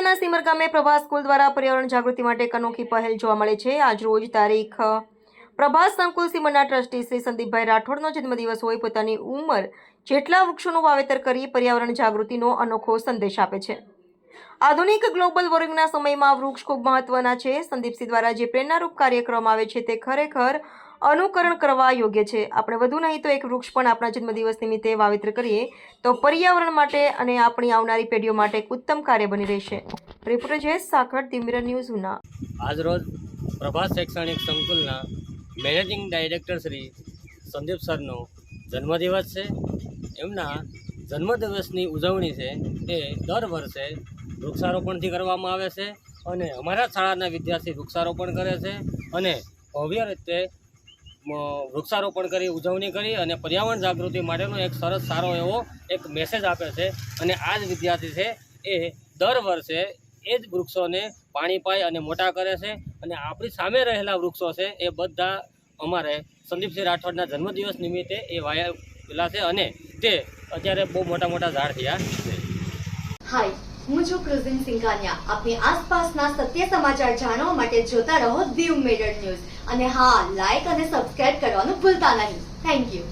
અબડાસાના સિમર ગામે પ્રભાસ સ્કૂલ દ્વારા પર્યાવરણ જાગૃતિ માટે એક અનોખી પહેલ જોવા મળે છે। આજરોજ તારીખ પ્રભાસ સંકુલ સિમરના ટ્રસ્ટી શ્રી સંદીપભાઈ રાઠોડનો જન્મદિવસ હોય પોતાની ઉંમર જેટલા વૃક્ષોનું વાવેતર કરી પર્યાવરણ જાગૃતિનો અનોખો સંદેશ આપે છે। આધુનિક ગ્લોબલ વોર્મિંગના સમયમાં વૃક્ષ ખૂબ મહત્વના છે। સંદીપસિંહ દ્વારા જે પ્રેરણારૂપ કાર્ય કરવામાં આવે છે તે ખરેખર અનુકરણ કરવા યોગ્ય છે। આપણે વધુ નહીં તો એક વૃક્ષ પણ આપણા જન્મદિવસ નિમિત્તે વાવેતર કરીએ તો પર્યાવરણ માટે અને આપણી આવનારી પેઢીઓ માટે એક ઉત્તમ કાર્ય બની રહેશે। Reporter Jayesh Sakhad, the Mirror News, Una. આજરોજ પ્રભાસ શૈક્ષણિક સંકુલના મેનેજિંગ ડાયરેક્ટર શ્રી સંદીપ સરનો જન્મદિવસ છે। એમના જન્મદિવસની ઉજવણી છે એ દર વર્ષે વૃક્ષારોપણથી કરવામાં આવે છે અને અમારા શાળાના વિદ્યાર્થી વૃક્ષારોપણ કરે છે અને ભવ્ય રીતે વૃક્ષારોપણ કરી ઉજવણી કરી અને પર્યાવરણ જાગૃતિ માટેનો એક સરસ સારો એવો એક મેસેજ આપે છે અને આ જ વિદ્યાર્થી છે એ દર વર્ષે એ જ વૃક્ષોને પાણી પાય અને મોટા કરે છે અને આપણી સામે રહેલા વૃક્ષો છે એ બધા અમારે સંદીપસિંહ રાઠોડના જન્મદિવસ નિમિત્તે એ વાયેલા છે અને તે અત્યારે બહુ મોટા મોટા ઝાડ થયા છે। હાય, હું છું ક્રુઝિન સિંઘાનિયા। આપની આસપાસના સત્ય સમાચાર જાણવા માટે જોતા રહો ધી મિરર ન્યૂઝ અને હા, લાઈક અને સબસ્ક્રાઇબ કરવાનું ભૂલતા નહીં। Thank you.